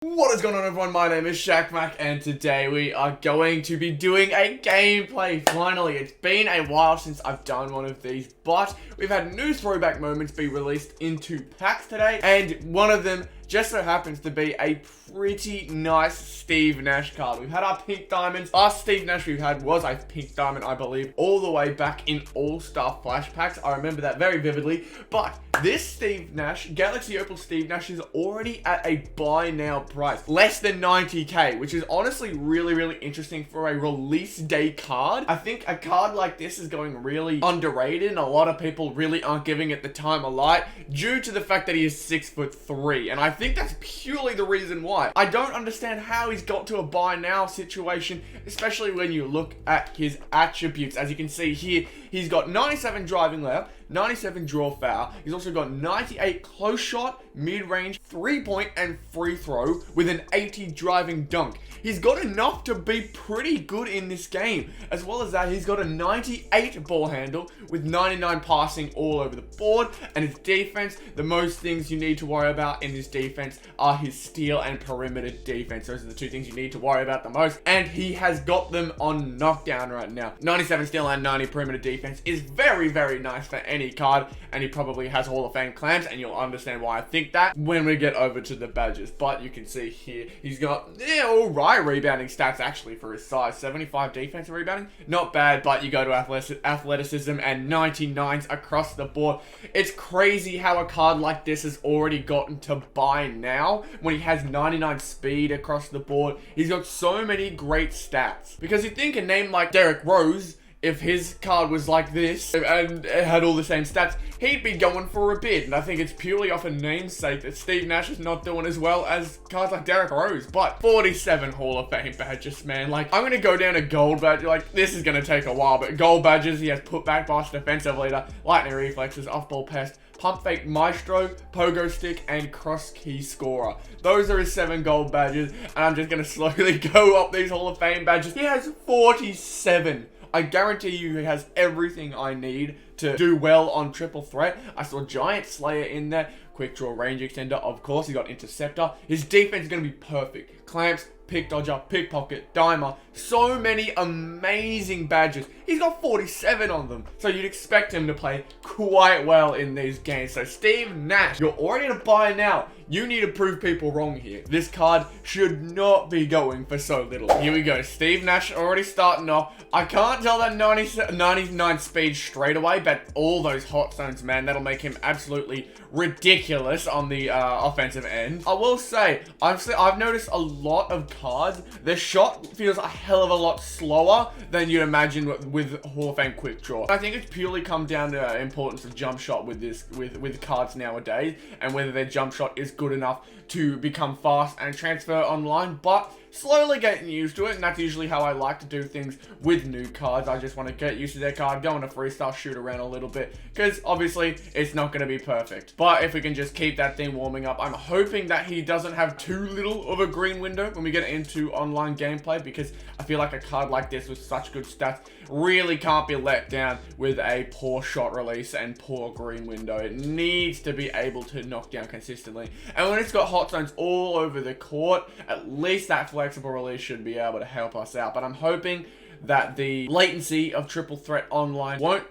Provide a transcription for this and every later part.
What is going on, everyone? My name is Shaq and today we are going to be doing a gameplay. Finally, it's been a while since I've done one of these, but we've had new throwback moments be released into packs today, and one of them just so happens to be a pretty nice Steve Nash card. We've had our pink diamonds. Last Steve Nash we've had was a pink diamond, I believe, all the way back in All-Star Flash packs. I remember that very vividly. But this Steve Nash, Galaxy Opal Steve Nash, is already at a buy now price. Less than 90k, which is honestly really interesting for a release day card. I think a card like this is going really underrated, and a lot of people really aren't giving it the time of light due to the fact that he is 6'3", and I think that's purely the reason why. I don't understand how he's got to a buy now situation, especially when you look at his attributes. As you can see here, he's got 97 driving layup, 97 draw foul. He's also got 98 close shot, mid-range, 3-point, and free throw with an 80 driving dunk. He's got enough to be pretty good in this game. As well as that, he's got a 98 ball handle with 99 passing all over the board. And his defense, the most things you need to worry about in his defense are his steal and perimeter defense. Those are the two things you need to worry about the most. And he has got them on knockdown right now. 97 steal and 90 perimeter defense is very nice for any card, and he probably has Hall of Fame claims, and you'll understand why I think that when we get over to the badges. But you can see here, he's got alright rebounding stats actually for his size. 75 defensive rebounding, not bad, but you go to athleticism and 99s across the board. It's crazy how a card like this has already gotten to buy now when he has 99 speed across the board. He's got so many great stats, because you think a name like Derrick Rose, if his card was like this and it had all the same stats, he'd be going for a bid. And I think it's purely off a namesake that Steve Nash is not doing as well as cards like Derrick Rose. But 47 Hall of Fame badges, man. Like, I'm going to go down to gold badge. Like, this is going to take a while, but gold badges, he has putback boss, defensive leader, lightning reflexes, off-ball pest, pump fake maestro, pogo stick, and cross key scorer. Those are his 7 gold badges, and I'm just going to slowly go up these Hall of Fame badges. He has 47. I guarantee you he has everything I need to do well on triple threat. I saw Giant Slayer in there, quick draw range extender, of course. He got interceptor. His defense is going to be perfect. Clamps, pick dodger, pickpocket, dimer. So many amazing badges. He's got 47 on them. So you'd expect him to play quite well in these games. So Steve Nash, you're already to buy now. You need to prove people wrong here. This card should not be going for so little. Here we go. Steve Nash already starting off. I can't tell that 99 speed straight away, but all those hot zones, man, that'll make him absolutely ridiculous on the offensive end. I will say, I've noticed a lot of cards, their shot feels a hell of a lot slower than you'd imagine with Hall of Fame quick draw. I think it's purely come down to importance of jump shot with cards nowadays, and whether their jump shot is good enough to become fast and transfer online, but slowly getting used to it, and that's usually how I like to do things with new cards. I just want to get used to their card, go on a freestyle, shoot around a little bit, because obviously it's not going to be perfect. But if we can just keep that thing warming up, I'm hoping that he doesn't have too little of a green window when we get into online gameplay, because I feel like a card like this with such good stats really can't be let down with a poor shot release and poor green window. It needs to be able to knock down consistently, and when it's got hot zones all over the court, at least that flexible release should be able to help us out. But I'm hoping that the latency of triple threat online won't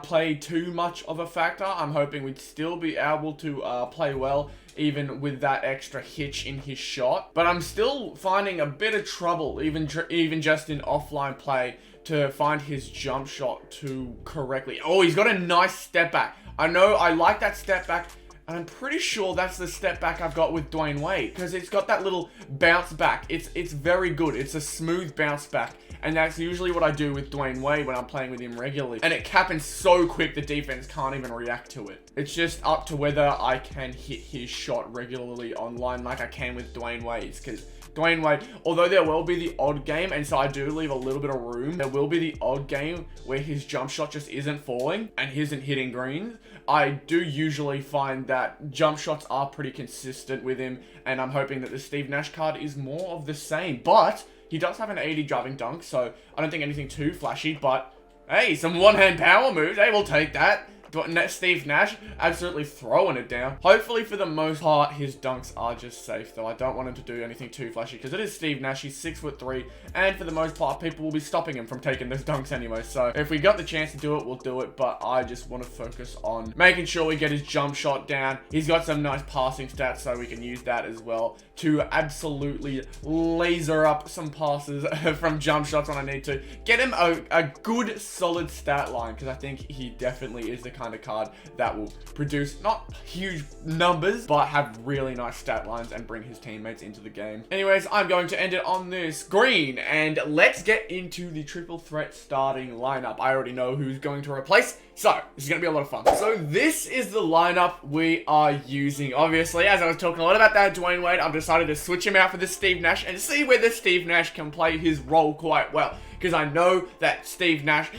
play too much of a factor. I'm hoping we'd still be able to play well even with that extra hitch in his shot. But I'm still finding a bit of trouble, even just in offline play, to find his jump shot to correctly. Oh, he's got a nice step back. I know, I like that step back. And I'm pretty sure that's the step back I've got with Dwayne Wade, because it's got that little bounce back. It's very good. It's a smooth bounce back. And that's usually what I do with Dwayne Wade when I'm playing with him regularly. And it happens so quick the defense can't even react to it. It's just up to whether I can hit his shot regularly online like I can with Dwayne Wade's, because Dwayne Wade, although there will be the odd game, and so I do leave a little bit of room, there will be the odd game where his jump shot just isn't falling and he isn't hitting greens. I do usually find that jump shots are pretty consistent with him, and I'm hoping that the Steve Nash card is more of the same. But he does have an 80 driving dunk, so I don't think anything too flashy, but hey, some one-hand power moves, hey, we'll take that. Steve Nash absolutely throwing it down. Hopefully for the most part, his dunks are just safe though. I don't want him to do anything too flashy because it is Steve Nash. He's 6'3", and for the most part, people will be stopping him from taking those dunks anyway. So if we got the chance to do it, we'll do it. But I just want to focus on making sure we get his jump shot down. He's got some nice passing stats, so we can use that as well to absolutely laser up some passes from jump shots when I need to. Get him a good solid stat line, because I think he definitely is the kind of card that will produce not huge numbers, but have really nice stat lines and bring his teammates into the game. Anyways, I'm going to end it on this green, and let's get into the triple threat starting lineup. I already know who's going to replace, so this is going to be a lot of fun. So this is the lineup we are using. Obviously, as I was talking a lot about that Dwayne Wade, I've decided to switch him out for this Steve Nash and see whether Steve Nash can play his role quite well. Because I know that Steve Nash,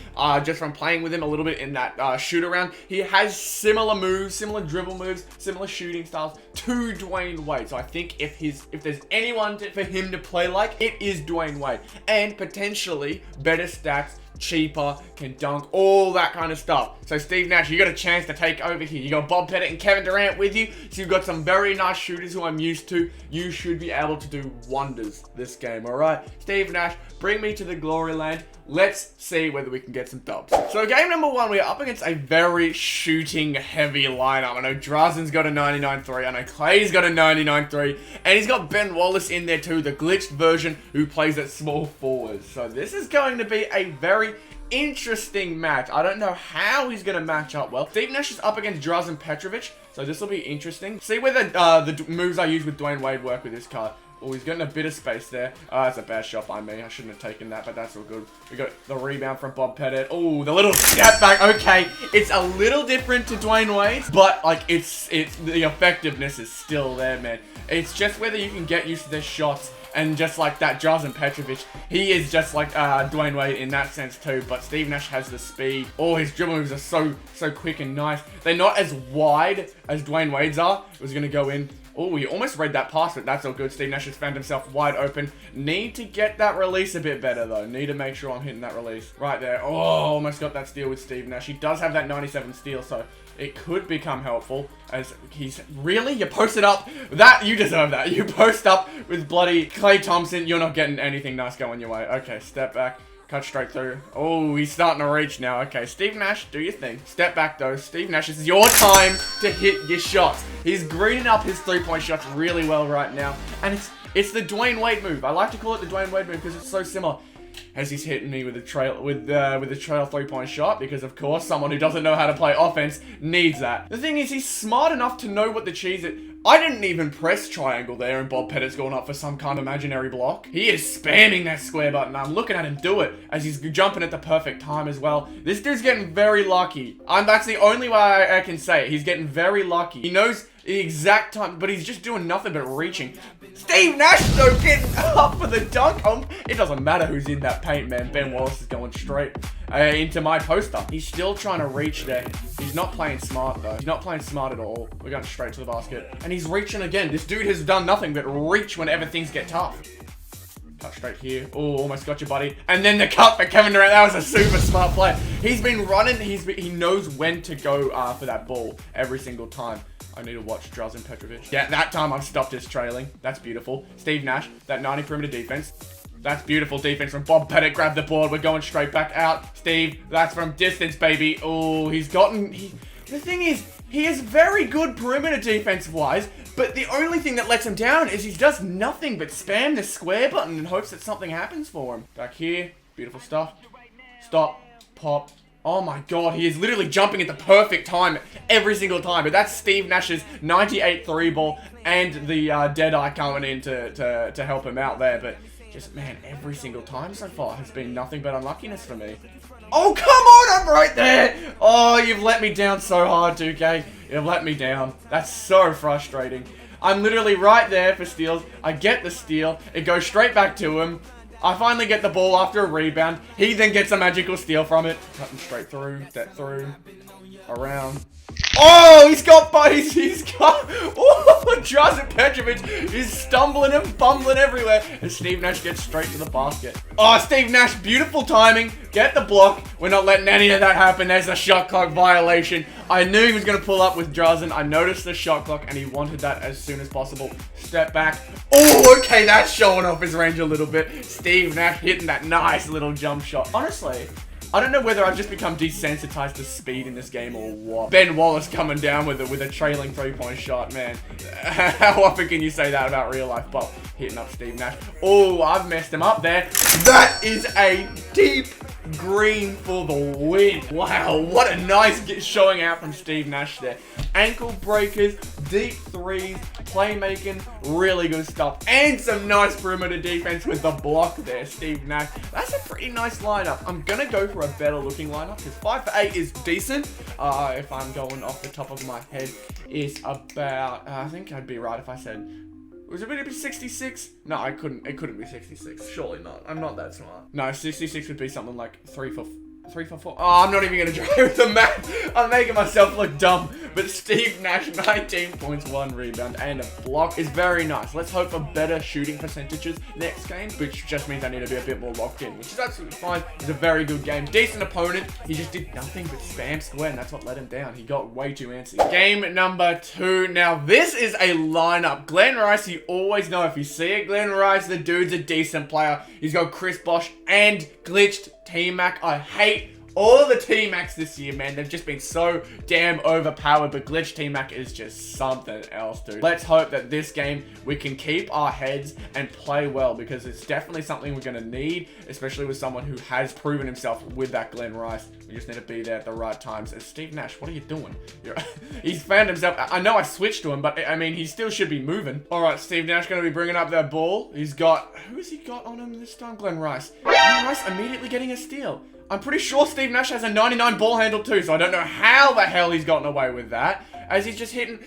just from playing with him a little bit in that shoot around, he has similar moves, similar dribble moves, similar shooting styles to Dwayne Wade. So I think if there's anyone for him to play like, it is Dwayne Wade. And potentially better stats, cheaper, can dunk, all that kind of stuff. So Steve Nash, you got a chance to take over here. You got Bob Pettit and Kevin Durant with you, so you've got some very nice shooters who I'm used to. You should be able to do wonders this game, alright? Steve Nash, bring me to the glory land. Let's see whether we can get some dubs. So game number one, we are up against a very shooting heavy lineup. I know DRAZEN's got a 99.3, I know Clay's got a 99.3, and he's got Ben Wallace in there too, the glitched version who plays at small forward. So this is going to be a very interesting match. I don't know how he's going to match up well. Steve Nash is up against DRAZEN PETROVIC, so this will be interesting. See whether the moves I use with Dwayne Wade work with this card. Oh, he's getting a bit of space there. That's a bad shot by me. I shouldn't have taken that, but that's all good. We got the rebound from Bob Pettit. Oh, the little step back. Okay, it's a little different to Dwayne Wade's, but like it's the effectiveness is still there, man. It's just whether you can get used to their shots. And just like that, DRAZEN PETROVIC, he is just like Dwayne Wade in that sense too. But Steve Nash has the speed. Oh, his dribble moves are so quick and nice. They're not as wide as Dwayne Wade's are. It was going to go in. Oh, he almost read that pass, but that's all good. Steve Nash has found himself wide open. Need to get that release a bit better, though. Need to make sure I'm hitting that release. Right there. Oh, almost got that steal with Steve Nash. He does have that 97 steal, so it could become helpful. As he's... Really? You posted up? That... You deserve that. You post up with bloody Klay Thompson. You're not getting anything nice going your way. Okay, step back. Cut straight through. Oh, he's starting to reach now. Okay, Steve Nash, do your thing. Step back, though. Steve Nash, this is your time to hit your shots. He's greening up his three-point shots really well right now. And it's the Dwayne Wade move. I like to call it the Dwayne Wade move because it's so similar. As he's hitting me with a trail three-point shot, because of course someone who doesn't know how to play offense needs that. The thing is, he's smart enough to know what the cheese is. I didn't even press triangle there, and Bob Pettit's going up for some kind of imaginary block. He is spamming that square button. I'm looking at him do it as he's jumping at the perfect time as well. This dude's getting very lucky. That's the only way I can say it. He's getting very lucky. He knows the exact time, but he's just doing nothing but reaching. Steve Nash, though, getting up for the dunk. It doesn't matter who's in that paint, man. Ben Wallace is going straight into my poster. He's still trying to reach there. He's not playing smart, though. He's not playing smart at all. We're going straight to the basket. And he's reaching again. This dude has done nothing but reach whenever things get tough. Cut straight here. Oh, almost got you, buddy. And then the cut for Kevin Durant. That was a super smart play. He's been running. He knows when to go for that ball every single time. I need to watch DRAZEN PETROVIC. Yeah, that time I've stopped his trailing. That's beautiful. Steve Nash, that 90 perimeter defense. That's beautiful defense from Bob Pettit. Grab the board. We're going straight back out. Steve, that's from distance, baby. Oh, he's gotten... The thing is, he is very good perimeter defense-wise, but the only thing that lets him down is he does nothing but spam the square button and hopes that something happens for him. Back here. Beautiful stuff. Stop. Pop. Oh my god, he is literally jumping at the perfect time every single time. But that's Steve Nash's 98 3 ball and the Deadeye coming in to help him out there. But just, man, every single time so far has been nothing but unluckiness for me. Oh, come on, I'm right there. Oh, you've let me down so hard, 2K. You've let me down. That's so frustrating. I'm literally right there for steals. I get the steal. It goes straight back to him. I finally get the ball after a rebound. He then gets a magical steal from it. Cutting straight through, step through, around. Oh, he's got, oh, DRAZEN Petrovic is stumbling and bumbling everywhere. And Steve Nash gets straight to the basket. Oh, Steve Nash, beautiful timing. Get the block. We're not letting any of that happen. There's a shot clock violation. I knew he was going to pull up with DRAZEN. I noticed the shot clock and he wanted that as soon as possible. Step back. Oh, okay, that's showing off his range a little bit. Steve Nash hitting that nice little jump shot. Honestly, I don't know whether I've just become desensitized to speed in this game or what. Ben Wallace coming down with a trailing three-point shot, man. How often can you say that about real life? But hitting up Steve Nash. Oh, I've messed him up there. That is a deep green for the win. Wow, what a nice showing out from Steve Nash there. Ankle breakers, deep threes, playmaking, really good stuff. And some nice perimeter defense with the block there, Steve Nash. That's a pretty nice lineup. I'm gonna go for a better looking lineup because 5 for 8 is decent. If I'm going off the top of my head, it's about, I think I'd be right if I said, was it going to be 66? No, it couldn't be 66. Surely not. I'm not that smart. No, 66 would be something like 3 for 4. Oh, I'm not even going to try with the math. I'm making myself look dumb. But Steve Nash, 19 points, 1 rebound, and a block is very nice. Let's hope for better shooting percentages next game, which just means I need to be a bit more locked in, which is absolutely fine. It's a very good game. Decent opponent. He just did nothing but spam square, and that's what let him down. He got way too antsy. Game number 2. Now, this is a lineup. Glenn Rice, you always know if you see it, Glenn Rice, the dude's a decent player. He's got Chris Bosh and glitched T-Mac. I hate all the T-Macs this year, man. They've just been so damn overpowered, but glitch T-Mac is just something else, dude. Let's hope that this game we can keep our heads and play well, because it's definitely something we're going to need, especially with someone who has proven himself with that Glenn Rice. We just need to be there at the right times. And Steve Nash, what are you doing? He's found himself. I know I switched to him, but I mean, he still should be moving. All right, Steve Nash going to be bringing up that ball. He's got, who has he got on him this time? Glenn Rice. Glenn Rice immediately getting a steal. I'm pretty sure Steve Nash has a 99 ball handle too, so I don't know how the hell he's gotten away with that, as he's just hitting.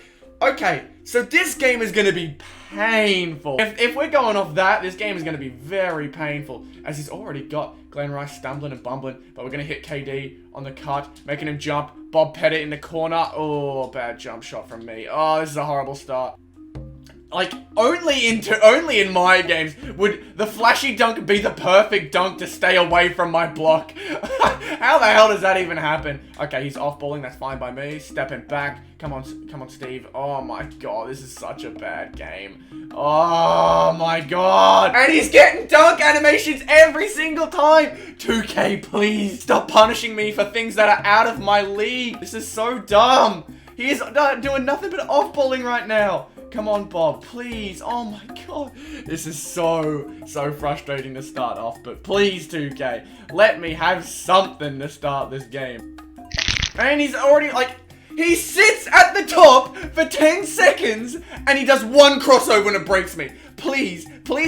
Okay, so this game is going to be painful. If we're going off that, this game is going to be very painful, as he's already got Glenn Rice stumbling and bumbling, but we're going to hit KD on the cut, making him jump. Bob Pettit in the corner. Oh, bad jump shot from me. Oh, this is a horrible start. Like, only in my games would the flashy dunk be the perfect dunk to stay away from my block. How the hell does that even happen? Okay, he's off-balling. That's fine by me. Stepping back. Come on, Steve. Oh, my God. This is such a bad game. Oh, my God. And he's getting dunk animations every single time. 2K, please. Stop punishing me for things that are out of my league. This is so dumb. He is doing nothing but off-balling right now. Come on, Bob, please. Oh my God. This is so frustrating to start off, but please, 2K, let me have something to start this game. And he's already, like, he sits at the top for 10 seconds, and he does one crossover and it breaks me. Please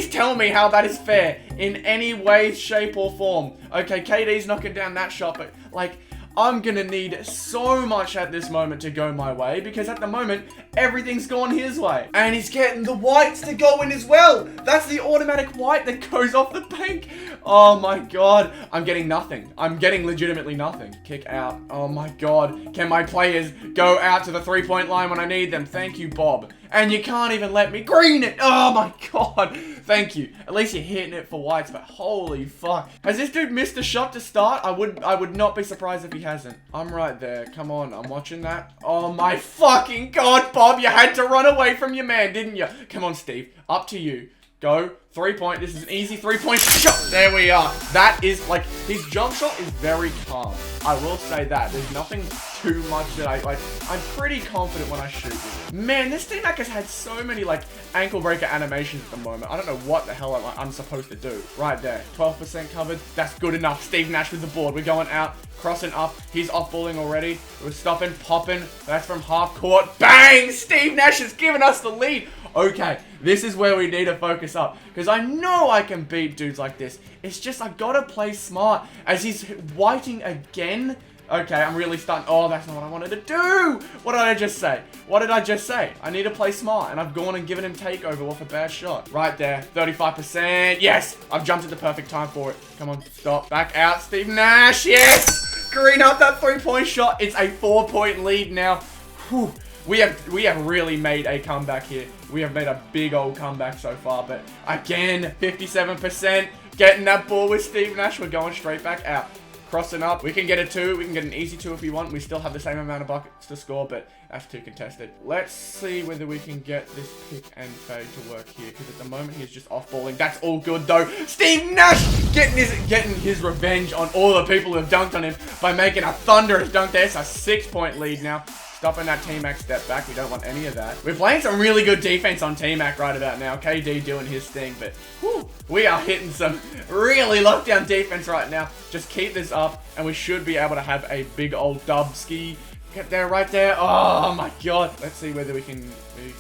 tell me how that is fair in any way, shape, or form. Okay, KD's knocking down that shot, but, like, I'm gonna need so much at this moment to go my way, because at the moment, everything's gone his way. And he's getting the whites to go in as well. That's the automatic white that goes off the bank. Oh my God. I'm getting nothing. I'm getting legitimately nothing. Kick out. Oh my God. Can my players go out to the three-point line when I need them? Thank you, Bob. And you can't even let me green it. Oh my God. Thank you. At least you're hitting it for whites, but holy fuck. Has this dude missed a shot to start? I would not be surprised if he hasn't. I'm right there. Come on. I'm watching that. Oh my fucking God, Bob. You had to run away from your man, didn't you? Come on, Steve. Up to you. Go. 3-point. This is an easy 3-point shot. There we are. That is, like, his jump shot is very calm. I will say that. There's nothing too much that I, like, I'm pretty confident when I shoot with it. Man, this T-Mac has had so many, like, ankle breaker animations at the moment. I don't know what the hell I'm supposed to do. Right there. 12% covered. That's good enough. Steve Nash with the board. We're going out. Crossing up. He's off-balling already. We're stopping, popping. That's from half court. Bang! Steve Nash has given us the lead. Okay, this is where we need to focus up, because I know I can beat dudes like this. It's just I gotta play smart, as he's whiting again. Okay, I'm really starting. Oh, that's not what I wanted to do. What did I just say? What did I just say? I need to play smart, and I've gone and given him takeover off a bad shot. Right there, 35%. Yes, I've jumped at the perfect time for it. Come on, stop. Back out, Steve Nash. Yes! Green up that 3-point shot. It's a 4-point lead now. Whew. We have really made a comeback here. We have made a big old comeback so far. But again, 57%. Getting that ball with Steve Nash. We're going straight back out. Crossing up. We can get a 2. We can get an easy 2 if we want. We still have the same amount of buckets to score, but that's too contested. Let's see whether we can get this pick and fade to work here, because at the moment he's just off-balling. That's all good, though. Steve Nash getting his revenge on all the people who have dunked on him by making a thunderous dunk there. It's a 6-point lead now. Stopping that T-Mac step back. We don't want any of that. We're playing some really good defense on T-Mac right about now. KD doing his thing, but whew, we are hitting some really lockdown defense right now. Just keep this up, and we should be able to have a big old dub ski. Get there, right there. Oh my god. Let's see whether we can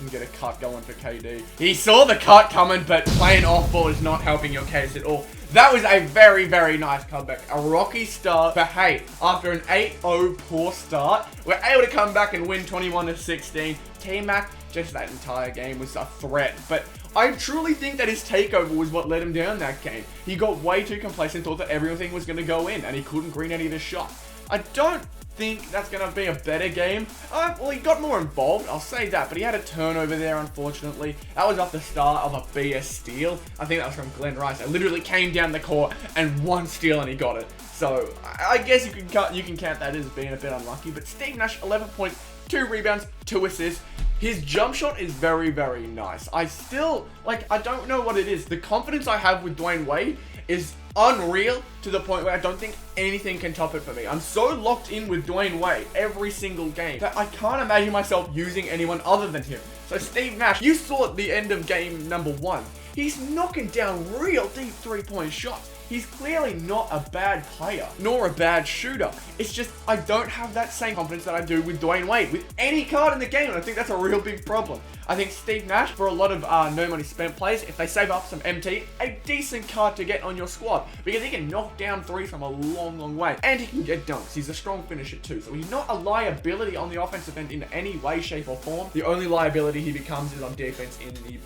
get a cut going for KD. He saw the cut coming, but playing off ball is not helping your case at all. That was a very, very nice comeback. A rocky start, but hey, after an 8-0 poor start, we're able to come back and win 21-16. T-Mac, just that entire game was a threat, but I truly think that his takeover was what let him down that game. He got way too complacent, thought that everything was going to go in, and he couldn't green any of his shots. I don't think that's going to be a better game. Well, he got more involved, I'll say that, but he had a turnover there, unfortunately. That was off the start of a BS steal. I think that was from Glenn Rice. It literally came down the court and one steal and he got it. So, I guess you can count that as being a bit unlucky, but Steve Nash, 11 points, 2 rebounds, 2 assists. His jump shot is very, very nice. I don't know what it is. The confidence I have with Dwayne Wade is unreal to the point where I don't think anything can top it for me. I'm so locked in with Dwayne Wade every single game that I can't imagine myself using anyone other than him. So Steve Nash, you saw at the end of game number 1, he's knocking down real deep 3-point shots. He's clearly not a bad player, nor a bad shooter. It's just, I don't have that same confidence that I do with Dwayne Wade, with any card in the game, and I think that's a real big problem. I think Steve Nash, for a lot of no money spent players, if they save up some MT, a decent card to get on your squad, because he can knock down threes from a long, long way, and he can get dunks. He's a strong finisher too, so he's not a liability on the offensive end in any way, shape, or form. The only liability he becomes is on defense in the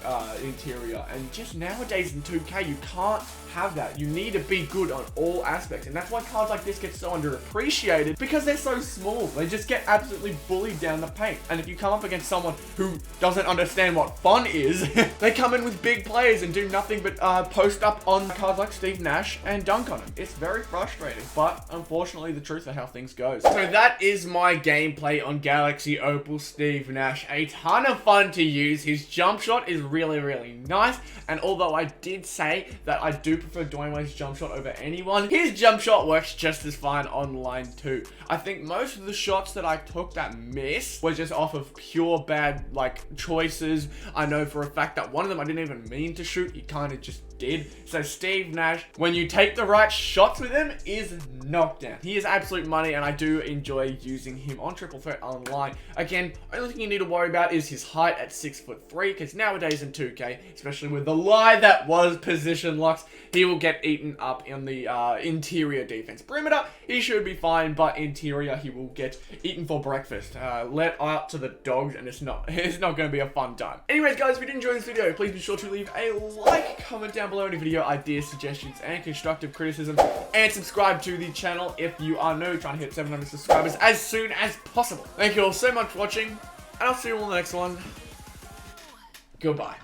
interior, and just nowadays in 2K, you can't have that. You need to be good on all aspects, and that's why cards like this get so underappreciated, because they're so small. They just get absolutely bullied down the paint, and if you come up against someone who doesn't understand what fun is, they come in with big players and do nothing but post up on cards like Steve Nash and dunk on him. It's very frustrating, but unfortunately the truth of how things go. So that is my gameplay on Galaxy Opal Steve Nash. A ton of fun to use. His jump shot is really, really nice, and although I did say that I do prefer Dwayne Wade's jump shot over anyone, his jump shot works just as fine online too. I think most of the shots that I took that missed were just off of pure bad choices. I know for a fact that one of them I didn't even mean to shoot, he kind of just did. So Steve Nash, when you take the right shots with him, is knockdown. He is absolute money, and I do enjoy using him on Triple Threat Online. Again, only thing you need to worry about is his height at 6'3", because nowadays in 2K, especially with the lie that was position locks, he will get eaten up in the interior defense. Perimeter, he should be fine, but interior, he will get eaten for breakfast. Let out to the dogs, and it's not going to be a fun time. Anyways, guys, if you did enjoy this video, please be sure to leave a like, comment down below any video ideas, suggestions, and constructive criticism, and subscribe to the channel if you are new, trying to hit 700 subscribers as soon as possible. Thank you all so much for watching, and I'll see you all in the next one. Goodbye.